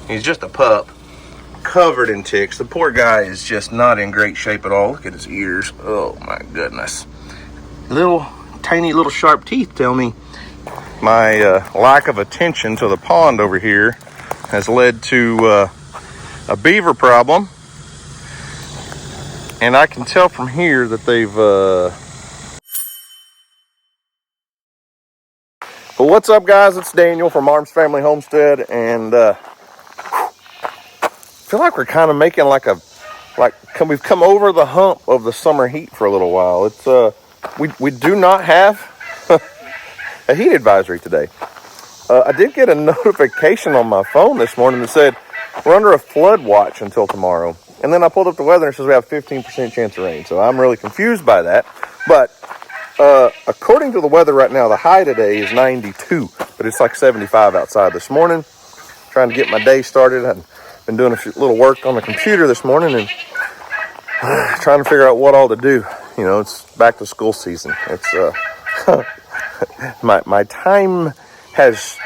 He's just a pup, covered in ticks. The poor guy is just not in great shape at all. Look at his ears. Oh my goodness. Little tiny little sharp teeth tell me my lack of attention to the pond over here has led to a beaver problem. And I can tell from here that they've But what's up, guys? It's Daniel from Arms Family Homestead, and I feel like we're kind of making we've come over the hump of the summer heat for a little while. It's we do not have a heat advisory today. I did get a notification on my phone this morning that said we're under a flood watch until tomorrow, and then I pulled up the weather and it says we have a 15% chance of rain. So I'm really confused by that, but according to the weather right now, the high today is 92, but it's like 75 outside this morning. Trying to get my day started. I've been doing a little work on the computer this morning and trying to figure out what all to do. You know, it's back to school season. It's my time has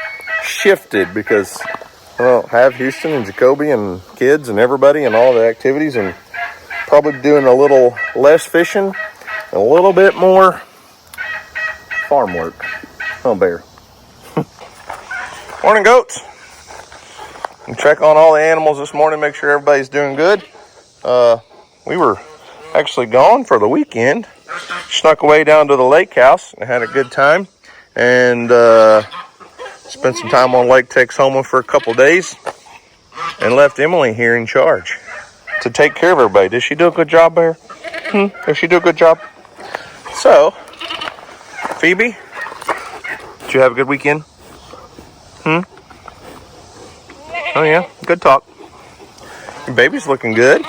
shifted because I have Houston and Jacoby and kids and everybody and all the activities, and probably doing a little less fishing and a little bit more farm work. Oh, bear. Morning, goats. And check on all the animals this morning, make sure everybody's doing good. We were actually gone for the weekend. Snuck away down to the lake house and had a good time. And spent some time on Lake Texoma for a couple days. And left Emily here in charge to take care of everybody. Did she do a good job, Bear? Did she do a good job? So, Phoebe, did you have a good weekend? Oh yeah, good talk. Your baby's looking good.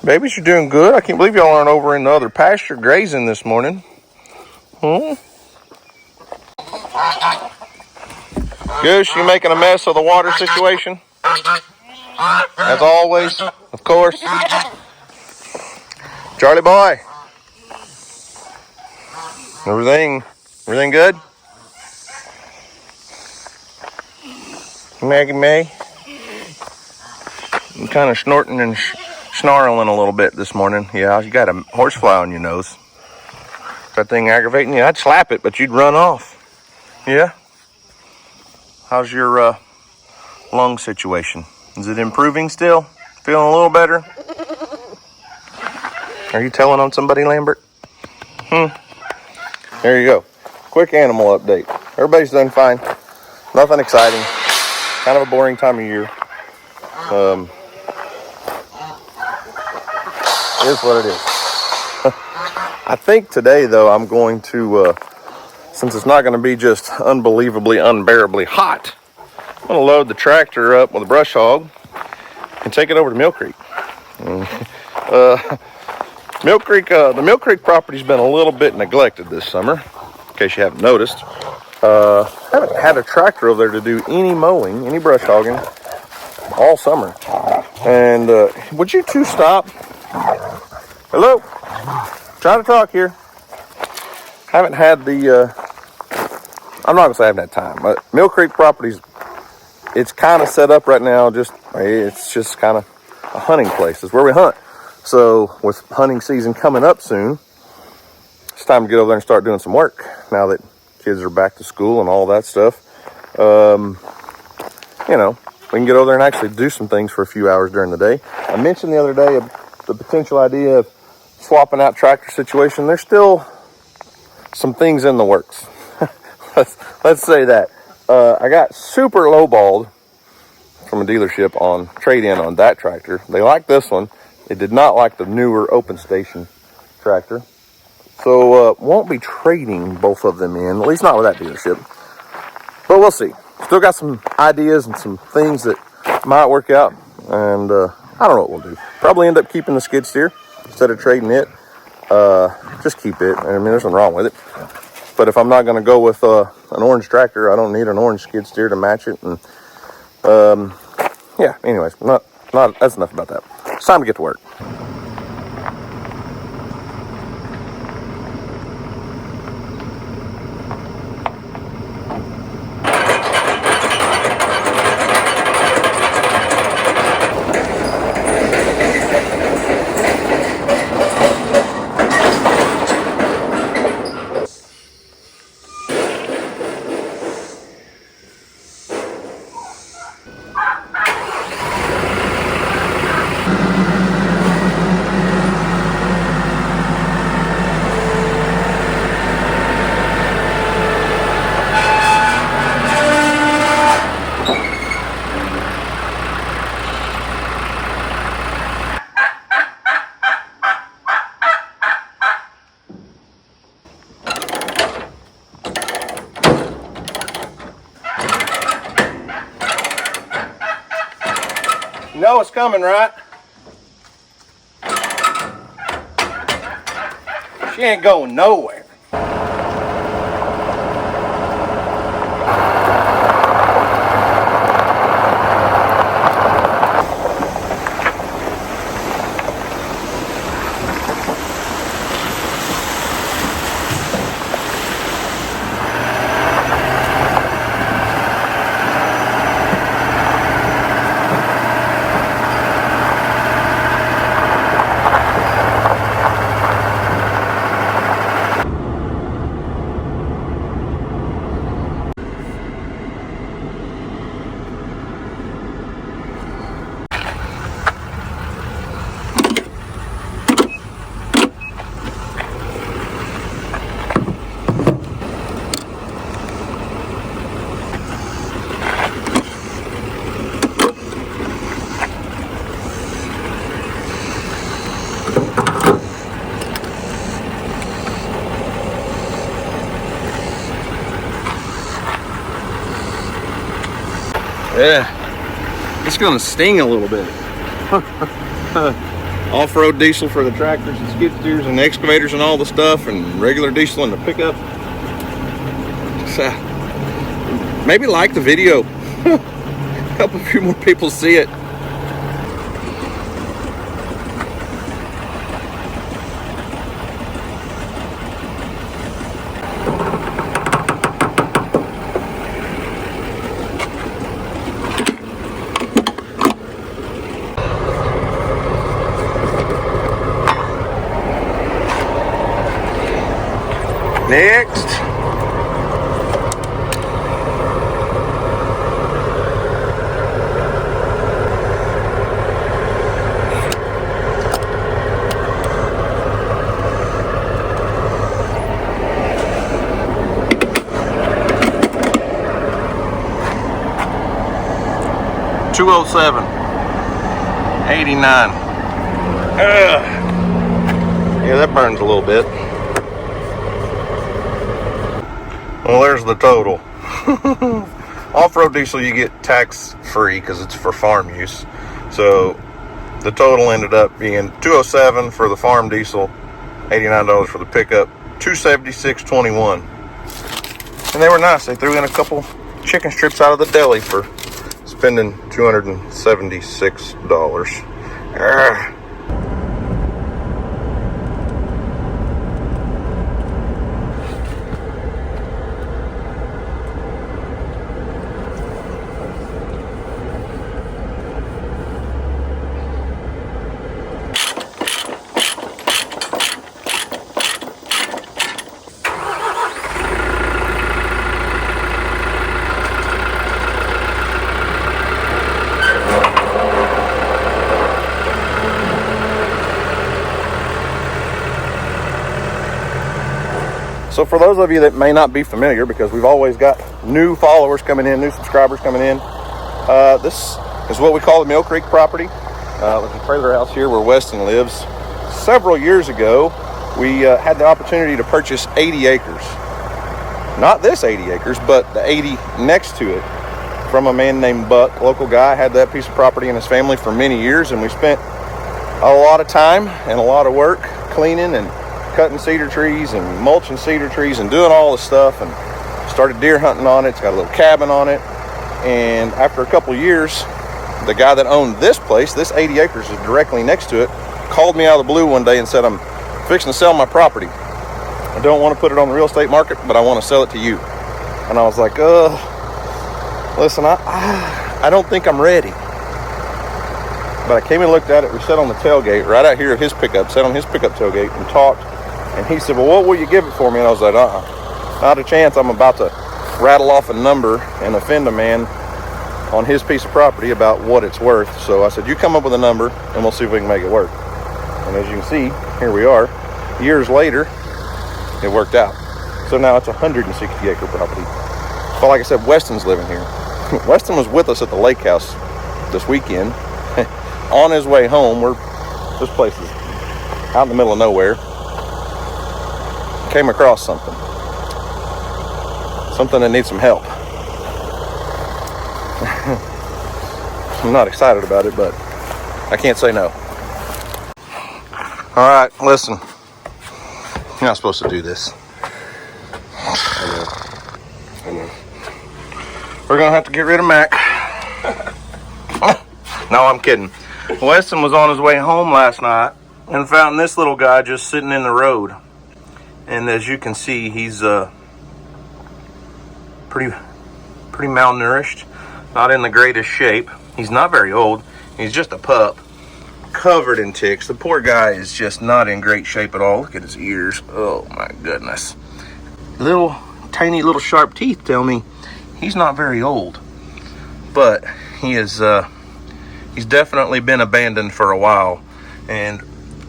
Babies are doing good. I can't believe y'all aren't over in the other pasture grazing this morning. Goose, you making a mess of the water situation? As always, of course. Charlie boy. Everything good? Maggie May? I'm kind of snorting and snarling a little bit this morning. Yeah, you got a horsefly on your nose. That thing aggravating you? I'd slap it, but you'd run off. Yeah? How's your lung situation? Is it improving still? Feeling a little better? Are you telling on somebody, Lambert? There you go. Quick animal update. Everybody's done fine. Nothing exciting. Kind of a boring time of year. It is what it is. I think today, though, I'm going to, since it's not going to be just unbelievably, unbearably hot, I'm going to load the tractor up with a brush hog and take it over to Mill Creek. Mill Creek, the Mill Creek property's been a little bit neglected this summer, in case you haven't noticed. Haven't had a tractor over there to do any mowing, any brush hogging all summer. And would you two stop? Hello? Trying to talk here. Haven't had the, I'm not going to say I haven't had time, but Mill Creek properties, it's kind of set up right now, it's just kind of a hunting place. It's where we hunt. So with hunting season coming up soon, it's time to get over there and start doing some work now that kids are back to school and all that stuff. You know, we can get over there and actually do some things for a few hours during the day. I mentioned the other day the potential idea of swapping out tractor situation. There's still some things in the works. let's say that. I got super lowballed from a dealership on trade-in on that tractor. They liked this one. They did not like the newer open station tractor. So won't be trading both of them in, at least not with that dealership. But we'll see. Still got some ideas and some things that might work out. And I don't know what we'll do. Probably end up keeping the skid steer instead of trading it. Just keep it. I mean, there's nothing wrong with it. But if I'm not going to go with an orange tractor, I don't need an orange skid steer to match it. And yeah, anyways, that's enough about that. It's time to get to work. You know it's coming, right? She ain't going nowhere. Yeah, it's gonna sting a little bit. Off-road diesel for the tractors and skid steers and the excavators and all the stuff, and regular diesel in the pickup. So, maybe like the video. Help a few more people see it. Next. $207.89. Yeah, that burns a little bit. Well, there's the total. Off-road diesel you get tax-free because it's for farm use. So the total ended up being $207 for the farm diesel, $89 for the pickup, $276.21. And they were nice. They threw in a couple chicken strips out of the deli for spending $276. So for those of you that may not be familiar, because we've always got new followers coming in, new subscribers coming in, this is what we call the Mill Creek property. There's a trailer house here where Weston lives. Several years ago, we had the opportunity to purchase 80 acres. Not this 80 acres, but the 80 next to it from a man named Buck, local guy. Had that piece of property in his family for many years, and we spent a lot of time and a lot of work cleaning and cutting cedar trees and mulching cedar trees and doing all this stuff, and started deer hunting on it. It's got a little cabin on it. And after a couple of years, the guy that owned this place, this 80 acres is directly next to it, called me out of the blue one day and said, "I'm fixing to sell my property. I don't want to put it on the real estate market, but I want to sell it to you." And I was like, listen, I don't think I'm ready. But I came and looked at it. We sat on the tailgate right out here of his pickup, sat on his pickup tailgate and talked. And he said, "Well, what will you give it for me?" And I was like, not a chance. I'm about to rattle off a number and offend a man on his piece of property about what it's worth. So I said, "You come up with a number and we'll see if we can make it work." And as you can see, here we are. Years later, it worked out. So now it's a 160 acre property. But like I said, Weston's living here. Weston was with us at the lake house this weekend. On his way home, this place is out in the middle of nowhere. Came across something that needs some help. I'm not excited about it, but I can't say no. All right, listen. You're not supposed to do this. I know. We're gonna have to get rid of Mac. No, I'm kidding. Weston was on his way home last night and found this little guy just sitting in the road. And as you can see, he's pretty malnourished, not in the greatest shape. He's not very old. He's just a pup, covered in ticks. The poor guy is just not in great shape at all. Look at his ears. Oh my goodness. Tiny little sharp teeth tell me he's not very old, but he is he's definitely been abandoned for a while. And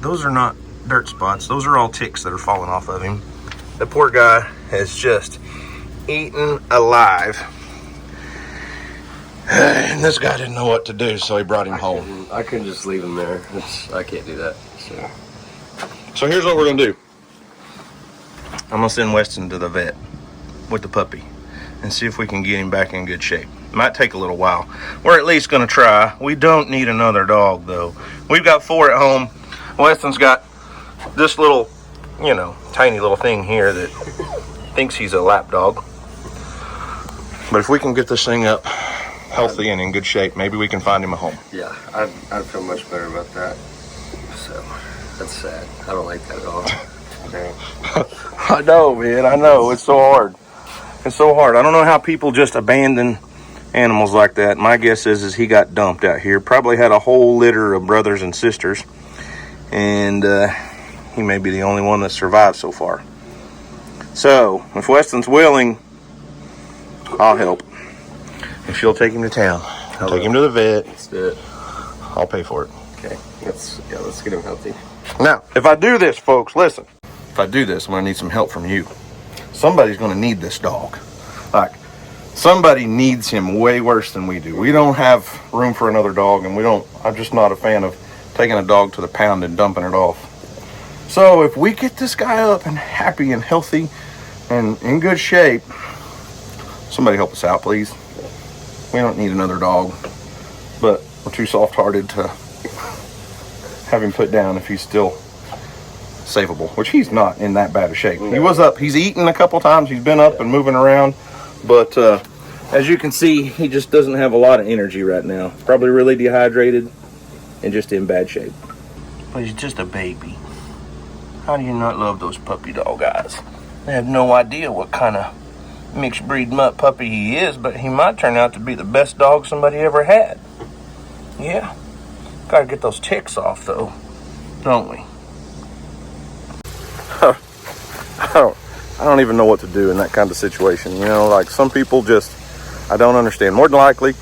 those are not dirt spots. Those are all ticks that are falling off of him. The poor guy has just eaten alive. And this guy didn't know what to do, so he brought him home. I couldn't just leave him there. I can't do that. So here's what we're gonna do. I'm gonna send Weston to the vet with the puppy and see if we can get him back in good shape. It might take a little while. We're at least gonna try. We don't need another dog though. We've got 4 at home. Weston's got this little, tiny little thing here that thinks he's a lap dog. But if we can get this thing up healthy and in good shape, maybe we can find him a home. Yeah, I'd feel much better about that. So, that's sad. I don't like that at all. Okay. I know, man. I know. It's so hard. It's so hard. I don't know how people just abandon animals like that. My guess is he got dumped out here. Probably had a whole litter of brothers and sisters. And he may be the only one that survived so far. So, if Weston's willing, I'll help. If you'll take him to town, I'll take him to the vet. Let's do it. I'll pay for it. Okay. Let's get him healthy. Now, if I do this, folks, listen. If I do this, I'm going to need some help from you. Somebody's going to need this dog. Like, somebody needs him way worse than we do. We don't have room for another dog, and I'm just not a fan of taking a dog to the pound and dumping it off. So if we get this guy up and happy and healthy and in good shape, somebody help us out, please. We don't need another dog, but we're too soft-hearted to have him put down if he's still savable, which he's not in that bad of shape. He was up, he's eaten a couple times, he's been up and moving around, but as you can see, he just doesn't have a lot of energy right now. Probably really dehydrated and just in bad shape. But he's just a baby. How do you not love those puppy dog eyes? They have no idea what kind of mixed breed mutt puppy he is, but he might turn out to be the best dog somebody ever had. Yeah. Gotta get those ticks off though, don't we? I don't even know what to do in that kind of situation. Like some people just, I don't understand. More than likely,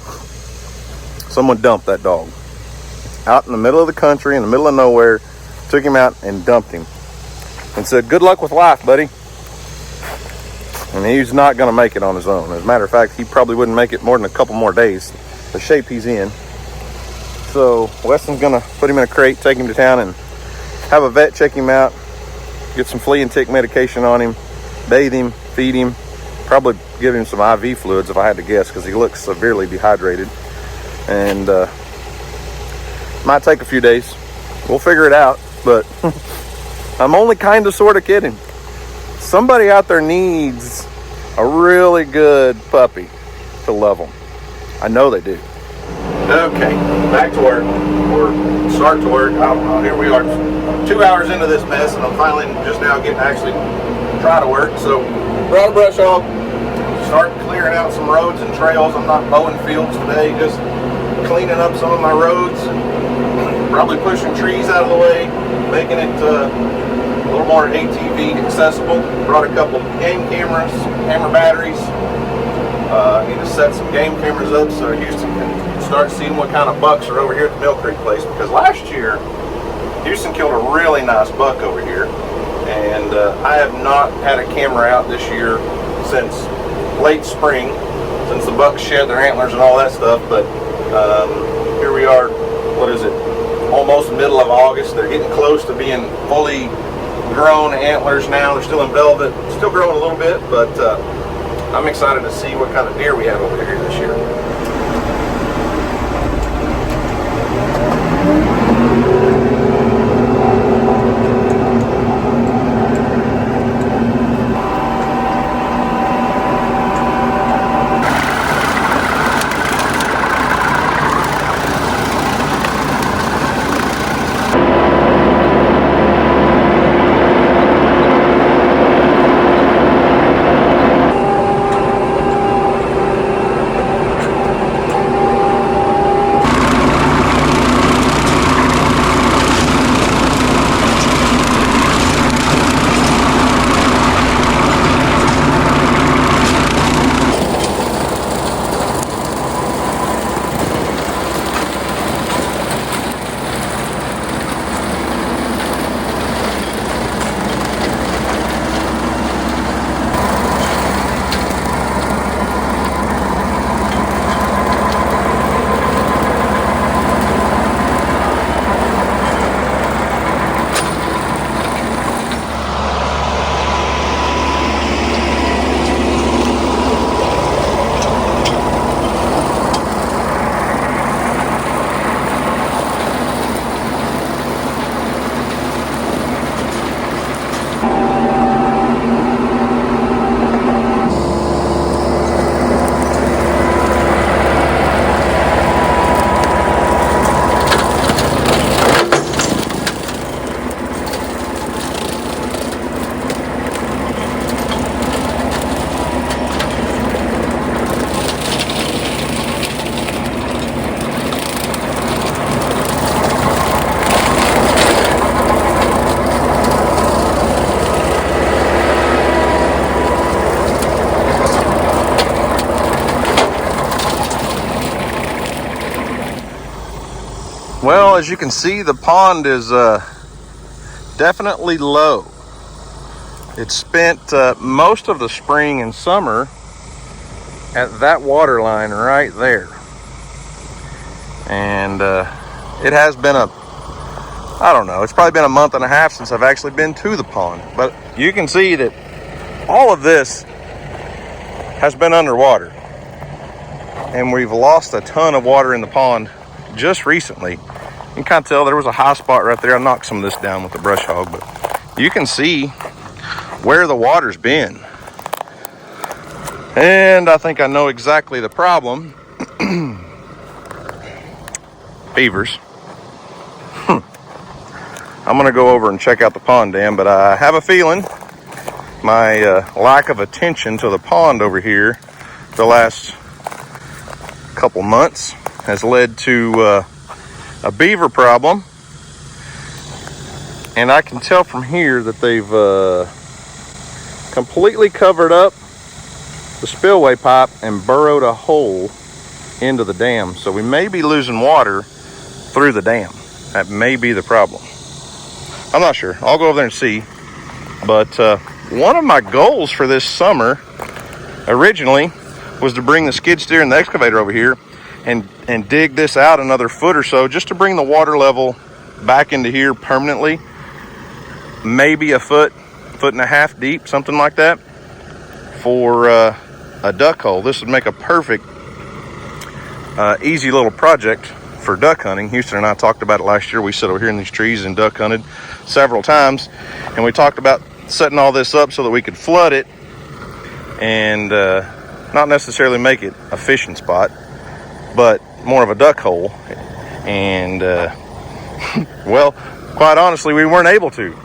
someone dumped that dog out in the middle of the country, in the middle of nowhere, took him out and dumped him and said, good luck with life, buddy. And he's not going to make it on his own. As a matter of fact, he probably wouldn't make it more than a couple more days, the shape he's in. So Weston's going to put him in a crate, take him to town, and have a vet check him out, get some flea and tick medication on him, bathe him, feed him, probably give him some IV fluids if I had to guess, because he looks severely dehydrated. And might take a few days. We'll figure it out, but I'm only kind of sort of kidding. Somebody out there needs a really good puppy to love them. I know they do. Okay, back to work, or start to work. I don't know, here we are 2 hours into this mess, and I'm finally just now getting to actually try to work. So, brought a brush hog, start clearing out some roads and trails. I'm not mowing fields today, just cleaning up some of my roads, probably pushing trees out of the way, making it a little more ATV accessible. Brought a couple game cameras, camera batteries. I need to set some game cameras up so Houston can start seeing what kind of bucks are over here at the Mill Creek place, because last year Houston killed a really nice buck over here, and I have not had a camera out this year since late spring, since the bucks shed their antlers and all that stuff. But here we are, what is it, almost middle of August. They're getting close to being fully grown antlers now. They're still in velvet, still growing a little bit, but I'm excited to see what kind of deer we have over here this year. Well, as you can see, the pond is definitely low. It spent most of the spring and summer at that water line right there. And it has been I don't know, it's probably been a month and a half since I've actually been to the pond. But you can see that all of this has been underwater. And we've lost a ton of water in the pond just recently. You can kind of tell there was a high spot right there. I knocked some of this down with the brush hog, but you can see where the water's been. And I think I know exactly the problem. Beavers. I'm gonna go over and check out the pond dam, but I have a feeling my lack of attention to the pond over here the last couple months has led to a beaver problem. And I can tell from here that they've completely covered up the spillway pipe and burrowed a hole into the dam. So we may be losing water through the dam. That may be the problem. I'm not sure. I'll go over there and see. But one of my goals for this summer originally was to bring the skid steer and the excavator over here and dig this out another foot or so, just to bring the water level back into here permanently. Maybe a foot and a half deep, something like that, for a duck hole. This would make a perfect easy little project for duck hunting. Houston and I talked about it last year. We sat over here in these trees and duck hunted several times, and we talked about setting all this up so that we could flood it and not necessarily make it a fishing spot, but more of a duck hole. And well, quite honestly, we weren't able to,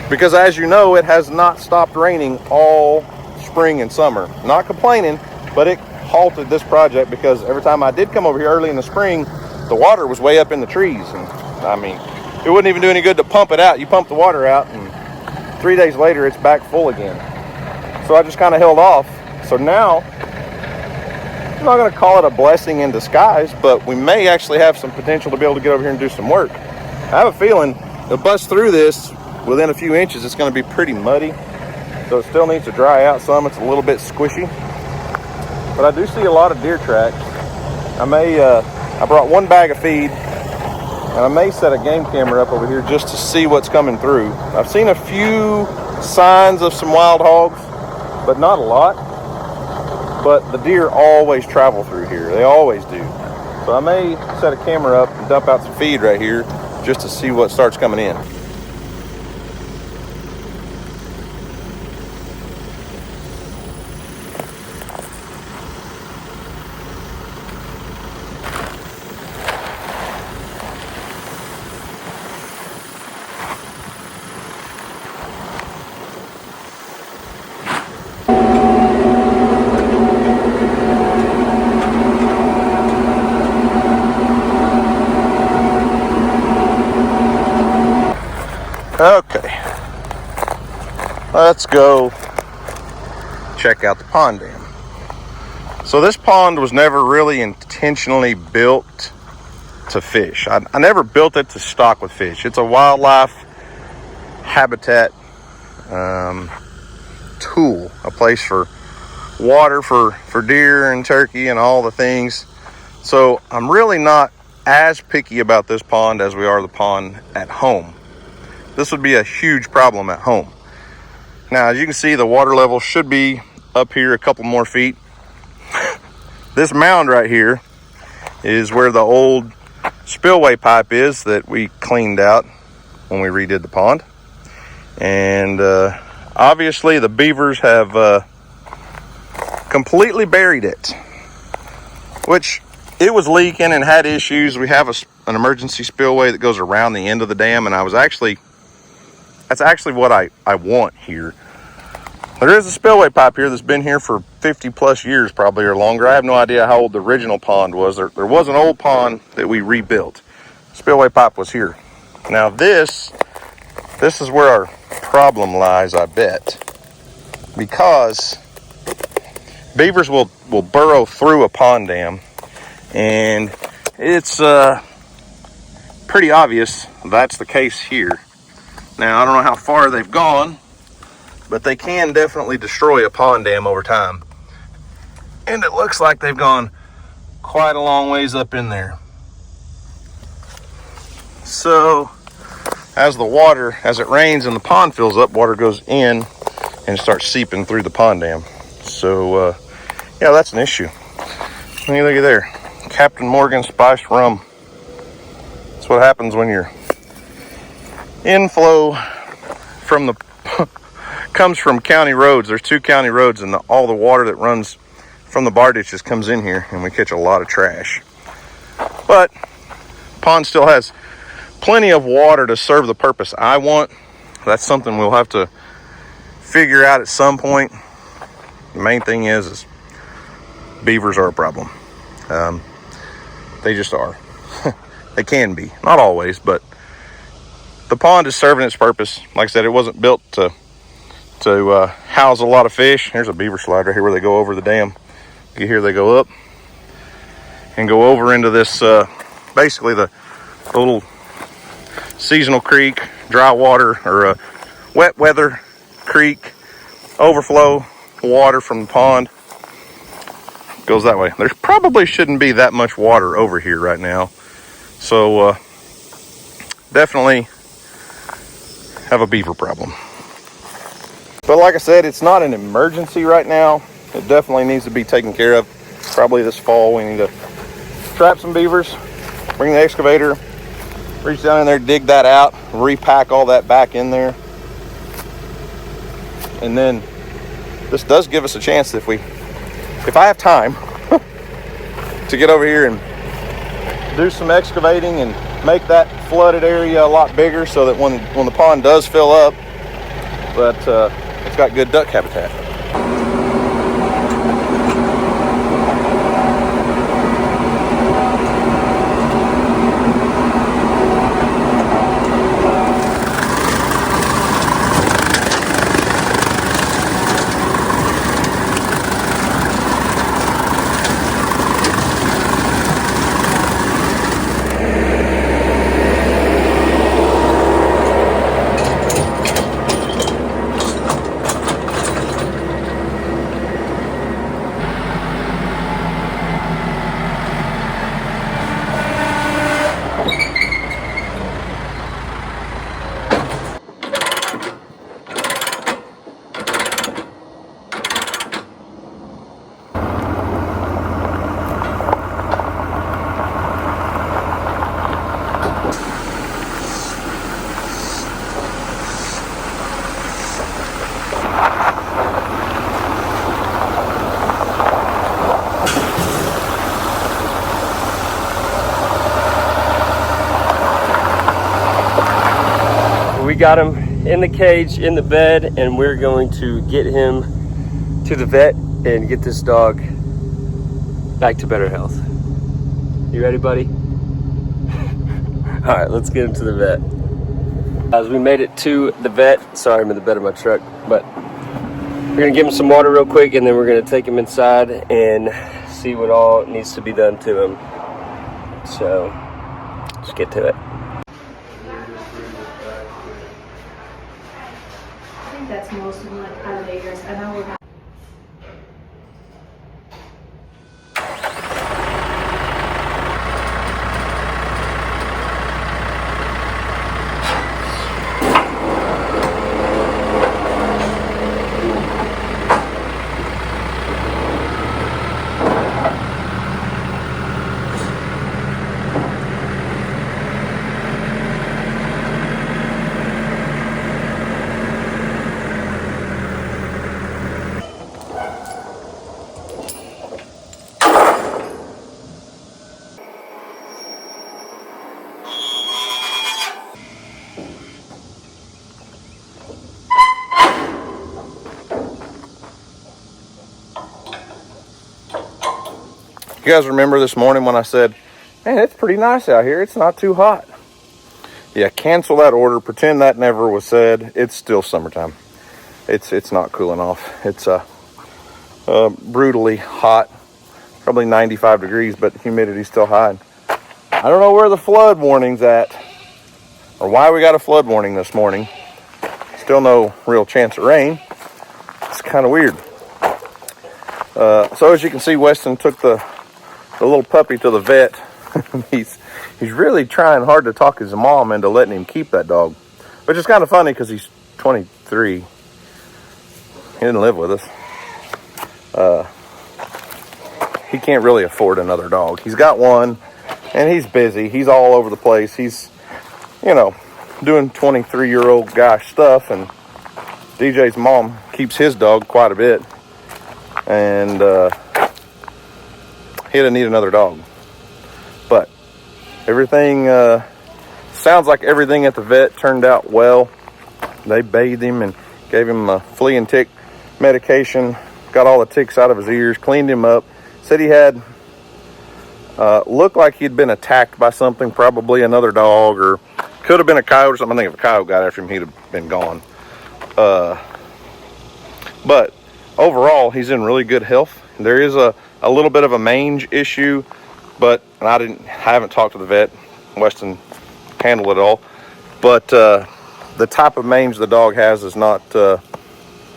because as you know, it has not stopped raining all spring and summer. Not complaining, but it halted this project, because every time I did come over here early in the spring, the water was way up in the trees. And I mean, it wouldn't even do any good to pump it out. You pump the water out and 3 days later it's back full again. So I just kind of held off. So now, I'm not going to call it a blessing in disguise, but we may actually have some potential to be able to get over here and do some work. I have a feeling to bust through this within a few inches, it's going to be pretty muddy. So it still needs to dry out some. It's a little bit squishy. But I do see a lot of deer tracks. I brought one bag of feed, and I may set a game camera up over here just to see what's coming through. I've seen a few signs of some wild hogs, but not a lot. But the deer always travel through here. They always do. So I may set a camera up and dump out some feed right here just to see what starts coming in. Okay, let's go check out the pond dam. So this pond was never really intentionally built to fish. I never built it to stock with fish. It's a wildlife habitat tool, a place for water for deer and turkey and all the things. So I'm really not as picky about this pond as we are the pond at home. This would be a huge problem at home. Now, as you can see, the water level should be up here a couple more feet. This mound right here is where the old spillway pipe is that we cleaned out when we redid the pond. And obviously the beavers have completely buried it, which it was leaking and had issues. We have an emergency spillway that goes around the end of the dam, and that's actually what I want here. There is a spillway pipe here that's been here for 50 plus years probably, or longer. I have no idea how old the original pond was. There was an old pond that we rebuilt. Spillway pipe was here. Now this is where our problem lies, I bet. Because beavers will burrow through a pond dam, and it's pretty obvious that's the case here. Now, I don't know how far they've gone, but they can definitely destroy a pond dam over time. And it looks like they've gone quite a long ways up in there. So, as it rains and the pond fills up, water goes in and starts seeping through the pond dam. So, yeah, that's an issue. Look at there. Captain Morgan spiced rum. That's what happens when your inflow from the comes from county roads. There's 2 county roads, and all the water that runs from the bar ditches comes in here, and we catch a lot of trash. But pond still has plenty of water to serve the purpose I want. That's something we'll have to figure out at some point. The main thing is beavers are a problem. They just are. They can be, not always, but the pond is serving its purpose. Like I said, it wasn't built to house a lot of fish. Here's a beaver slide right here where they go over the dam. You hear they go up and go over into this, basically the little seasonal creek, dry water, or a wet weather creek, overflow water from the pond. Goes that way. There probably shouldn't be that much water over here right now. So, definitely have a beaver problem. But like I said, it's not an emergency right now. It definitely needs to be taken care of. Probably this fall we need to trap some beavers, bring the excavator, reach down in there, dig that out, repack all that back in there. And then this does give us a chance if I have time to get over here and do some excavating and make that flooded area a lot bigger so that when the pond does fill up, but it's got good duck habitat. We got him in the cage, in the bed, and we're going to get him to the vet and get this dog back to better health. You ready, buddy? All right, let's get him to the vet. As we made it to the vet, sorry I'm in the bed of my truck, but we're gonna give him some water real quick, and then we're gonna take him inside and see what all needs to be done to him. So let's get to it. That's most of them, like alligators. I know we're not. You guys remember this morning when I said, man, it's pretty nice out here. It's not too hot. Yeah, cancel that order. Pretend that never was said. It's still summertime. It's not cooling off. It's brutally hot. Probably 95 degrees, but humidity's still high. I don't know where the flood warning's at. or why we got a flood warning this morning. Still no real chance of rain. It's kind of weird. So as you can see, Weston took the little puppy to the vet. He's really trying hard to talk his mom into letting him keep that dog, which is kind of funny because he's 23. He didn't live with us. He can't really afford another dog. He's got one, and he's busy. He's all over the place. He's, you know, doing 23-year-old guy stuff, and DJ's mom keeps his dog quite a bit, and he didn't need another dog. But everything sounds like everything at the vet turned out well. They bathed him and gave him a flea and tick medication, got all the ticks out of his ears, cleaned him up. Said he had looked like he'd been attacked by something, probably another dog, or could have been a coyote or something. I think if a coyote got after him, he'd have been gone. But overall, he's in really good health. There is a little bit of a mange issue, but I haven't talked to the vet. Weston handled it all. But the type of mange the dog has is not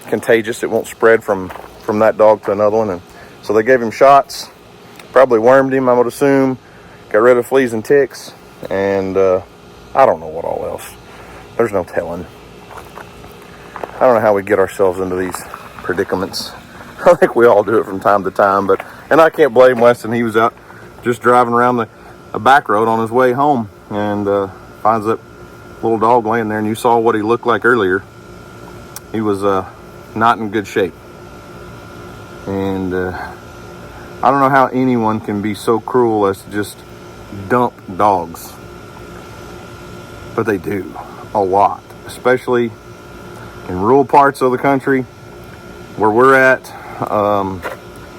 contagious. It won't spread from that dog to another one. And so they gave him shots, probably wormed him, I would assume, got rid of fleas and ticks, and I don't know what all else. There's no telling. I don't know how we get ourselves into these predicaments. I think we all do it from time to time, and I can't blame Weston. He was out just driving around a back road on his way home, and finds that little dog laying there, and you saw what he looked like earlier. He was not in good shape. And I don't know how anyone can be so cruel as to just dump dogs. But they do a lot, especially in rural parts of the country where we're at.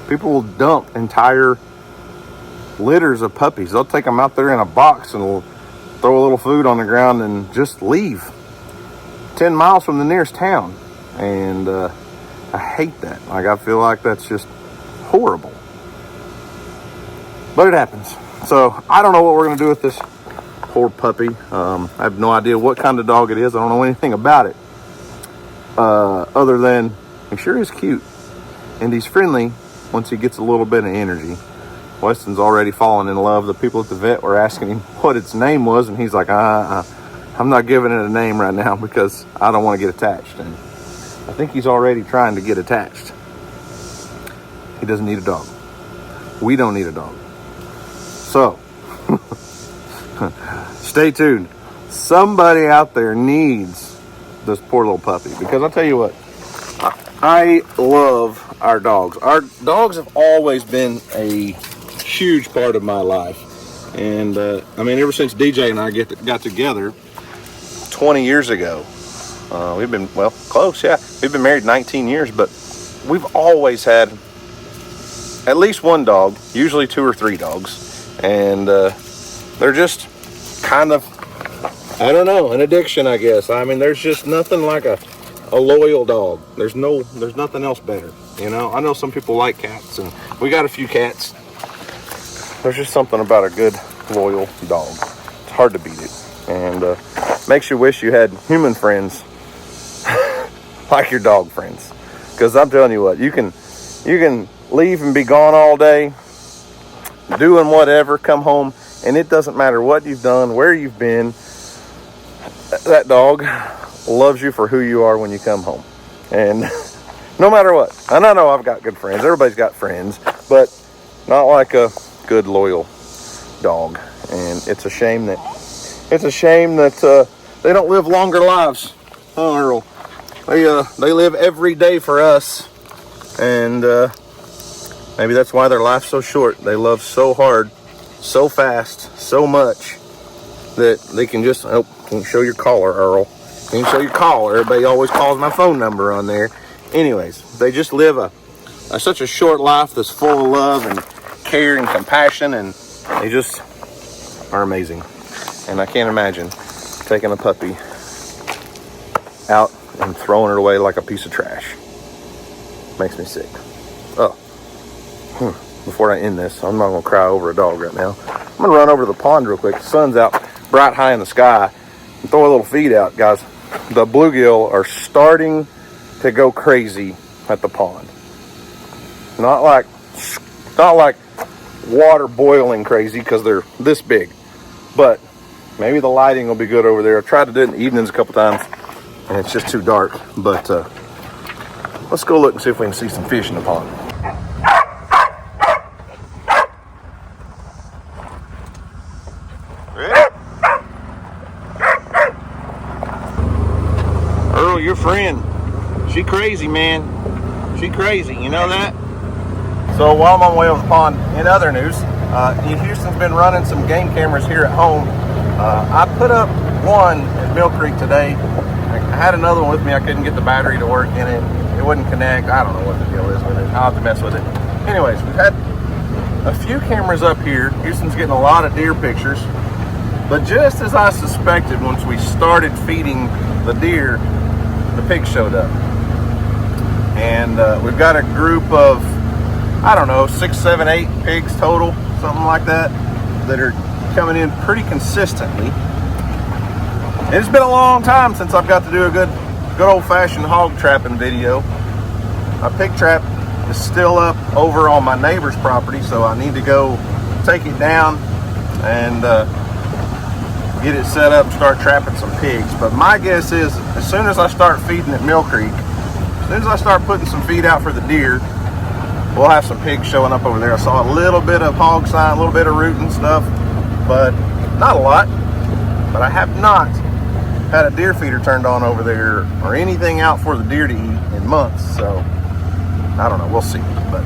People will dump entire litters of puppies. They'll take them out there in a box and will throw a little food on the ground and just leave 10 miles from the nearest town. And I hate that. Like, I feel like that's just horrible. But it happens. So I don't know what we're going to do with this poor puppy. I have no idea what kind of dog it is. I don't know anything about it. Other than he sure is cute. And he's friendly once he gets a little bit of energy. Weston's already fallen in love. The people at the vet were asking him what its name was. And he's like, I'm not giving it a name right now because I don't want to get attached. And I think he's already trying to get attached. He doesn't need a dog. We don't need a dog. So, stay tuned. Somebody out there needs this poor little puppy. Because I'll tell you what, I love our dogs. Our dogs have always been a huge part of my life. And, I mean, ever since DJ and I got together 20 years ago, we've been, well, close, yeah. We've been married 19 years, but we've always had at least one dog, usually 2 or 3 dogs. And they're just kind of, I don't know, an addiction, I guess. I mean, there's just nothing like a loyal dog. There's nothing else better, you know? I know some people like cats, and we got a few cats. There's just something about a good, loyal dog. It's hard to beat it. And makes you wish you had human friends like your dog friends. Because I'm telling you what, you can leave and be gone all day, doing whatever, come home, and it doesn't matter what you've done, where you've been, that dog loves you for who you are when you come home. And no matter what. And I know I've got good friends. Everybody's got friends, but not like a good, loyal dog. And it's a shame that they don't live longer lives. Oh, Earl. They live every day for us. And maybe that's why their life's so short. They love so hard, so fast, so much that they can just, can you show your collar, Earl? Can you show your collar? Everybody always calls my phone number on there. Anyways, they just live such a short life that's full of love and care and compassion, and they just are amazing. And I can't imagine taking a puppy out and throwing it away like a piece of trash. Makes me sick. Oh. Before I end this, I'm not going to cry over a dog right now. I'm going to run over to the pond real quick. The sun's out bright high in the sky. And throw a little feed out, guys. The bluegill are starting to go crazy at the pond. Not like water boiling crazy because they're this big, but maybe the lighting will be good over there. I've tried to do it in the evenings a couple times and it's just too dark, but let's go look and see if we can see some fish in the pond. Earl, your friend, she crazy, man. She crazy, you know that? So while I'm on the way over the pond, in other news, Houston's been running some game cameras here at home. I put up one at Mill Creek today. I had another one with me. I couldn't get the battery to work in it. It wouldn't connect. I don't know what the deal is with it. I'll have to mess with it. Anyways, we've had a few cameras up here. Houston's getting a lot of deer pictures. But just as I suspected, once we started feeding the deer, the pigs showed up. And we've got a group of, I don't know, 6, 7, 8 pigs total, something like that are coming in pretty consistently. And it's been a long time since I've got to do a good old-fashioned hog trapping video. My pig trap is still up over on my neighbor's property, so I need to go take it down and get it set up and start trapping some pigs. But my guess is, as soon as I start feeding at Mill Creek, as soon as I start putting some feed out for the deer, we'll have some pigs showing up over there. I saw a little bit of hog sign, a little bit of root and stuff, but not a lot. But I have not had a deer feeder turned on over there or anything out for the deer to eat in months. So I don't know, we'll see. But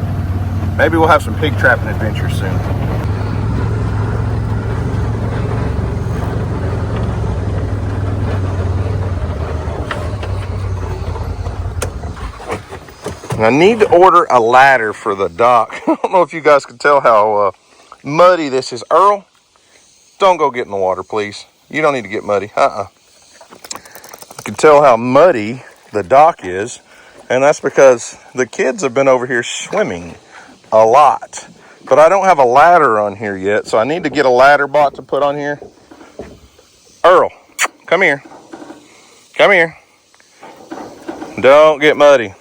maybe we'll have some pig trapping adventures soon. I need to order a ladder for the dock. I don't know if you guys can tell how muddy this is. Earl, don't go get in the water, please. You don't need to get muddy. You can tell how muddy the dock is, and that's because the kids have been over here swimming a lot. But I don't have a ladder on here yet, so I need to get a ladder bought to put on here. Earl, come here. Come here. Don't get muddy.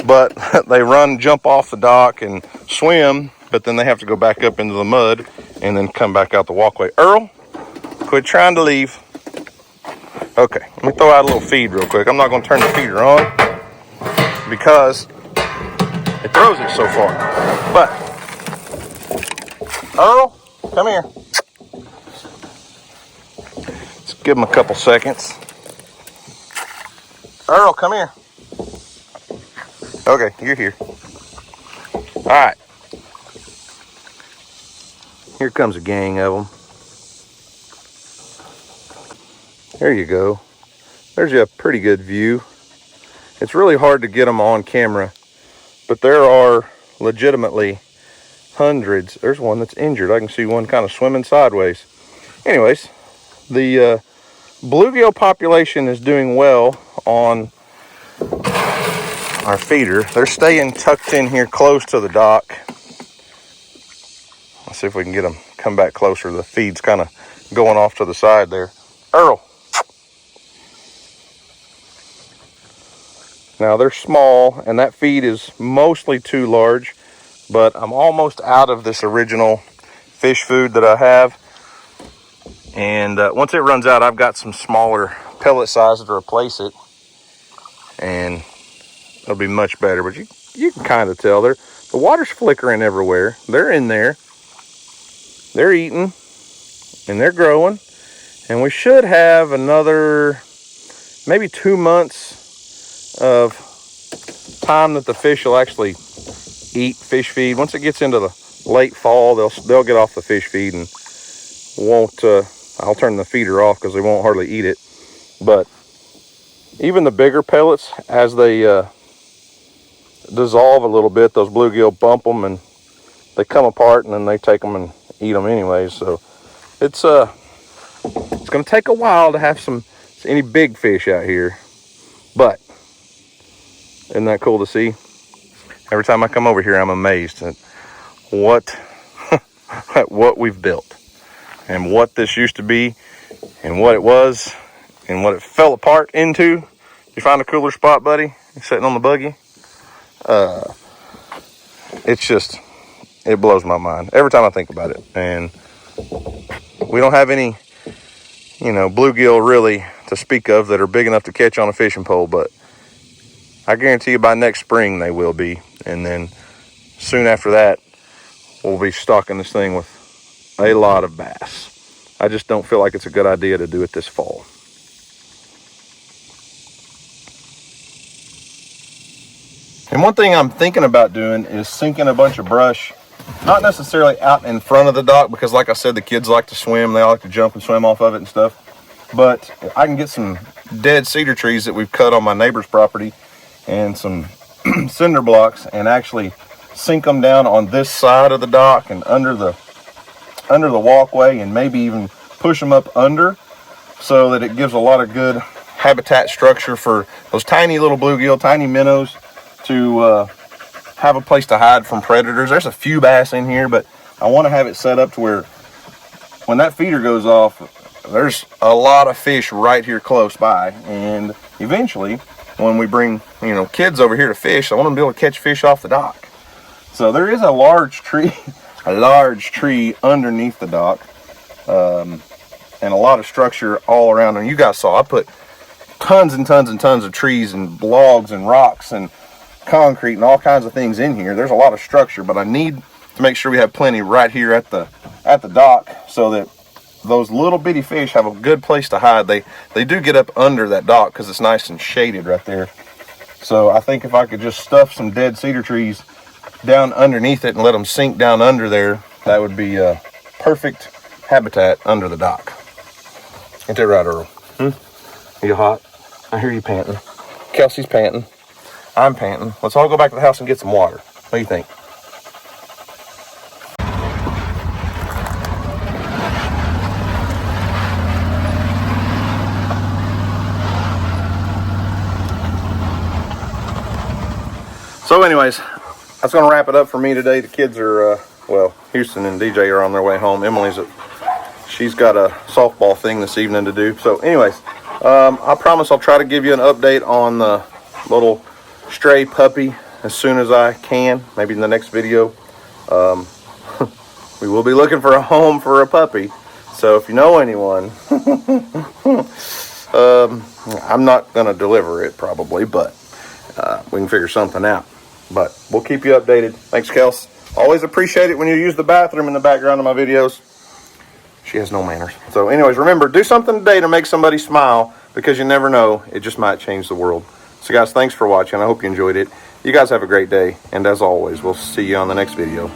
But they jump off the dock and swim, but then they have to go back up into the mud and then come back out the walkway. Earl, quit trying to leave. Okay, let me throw out a little feed real quick. I'm not going to turn the feeder on because it throws it so far. But, Earl, come here. Let's give him a couple seconds. Earl, come here. Okay, you're here. All right. Here comes a gang of them. There you go. There's a pretty good view. It's really hard to get them on camera, but there are legitimately hundreds. There's one that's injured. I can see one kind of swimming sideways. Anyways, the bluegill population is doing well on our feeder. They're staying tucked in here close to the dock. Let's see if we can get them come back closer. The feed's kind of going off to the side there. Earl. Now they're small and that feed is mostly too large, but I'm almost out of this original fish food that I have. And once it runs out, I've got some smaller pellet sizes to replace it. And it'll be much better, but you can kind of tell the water's flickering everywhere. They're in there. They're eating and they're growing. And we should have another maybe 2 months of time that the fish will actually eat fish feed. Once it gets into the late fall, they'll get off the fish feed and won't. I'll turn the feeder off because they won't hardly eat it. But even the bigger pellets, as they dissolve a little bit, those bluegill bump them and they come apart, and then they take them and eat them anyways. So it's going to take a while to have any big fish out here, but isn't that cool to see? Every time I come over here, I'm amazed at what we've built and what this used to be and what it was and what it fell apart into. You find a cooler spot, buddy? You're sitting on the buggy. It blows my mind every time I think about it. And we don't have any, bluegill really to speak of that are big enough to catch on a fishing pole, but I guarantee you by next spring they will be. And then soon after that, we'll be stocking this thing with a lot of bass. I just don't feel like it's a good idea to do it this fall. And one thing I'm thinking about doing is sinking a bunch of brush, not necessarily out in front of the dock, because like I said, the kids like to swim. They like to jump and swim off of it and stuff. But I can get some dead cedar trees that we've cut on my neighbor's property and some cinder blocks and actually sink them down on this side of the dock and under the walkway, and maybe even push them up under, so that it gives a lot of good habitat structure for those tiny little bluegill, tiny minnows, to have a place to hide from predators. There's a few bass in here, but I want to have it set up to where when that feeder goes off, there's a lot of fish right here close by. And eventually, when we bring kids over here to fish, I want them to be able to catch fish off the dock. So there is a large tree underneath the dock, and a lot of structure all around. And you guys saw I put tons and tons and tons of trees and logs and rocks and concrete and all kinds of things in here. There's a lot of structure, but I need to make sure we have plenty right here at the dock, so that those little bitty fish have a good place to hide. They do get up under that dock because it's nice and shaded right there. So I think if I could just stuff some dead cedar trees down underneath it and let them sink down under there, that would be a perfect habitat under the dock. Ain't that right, Earl? Are you hot? I hear you panting. Kelsey's panting. I'm panting. Let's all go back to the house and get some water. What do you think? So anyways, that's going to wrap it up for me today. The kids are, Houston and DJ are on their way home. She's got a softball thing this evening to do. So anyways, I promise I'll try to give you an update on the little stray puppy as soon as I can, maybe in the next video. We will be looking for a home for a puppy, so if you know anyone, I'm not going to deliver it probably, but we can figure something out. But we'll keep you updated. Thanks, Kels. Always appreciate it when you use the bathroom in the background of my videos. She has no manners. So anyways, remember, do something today to make somebody smile, because you never know, it just might change the world. So guys, thanks for watching. I hope you enjoyed it. You guys have a great day. And as always, we'll see you on the next video.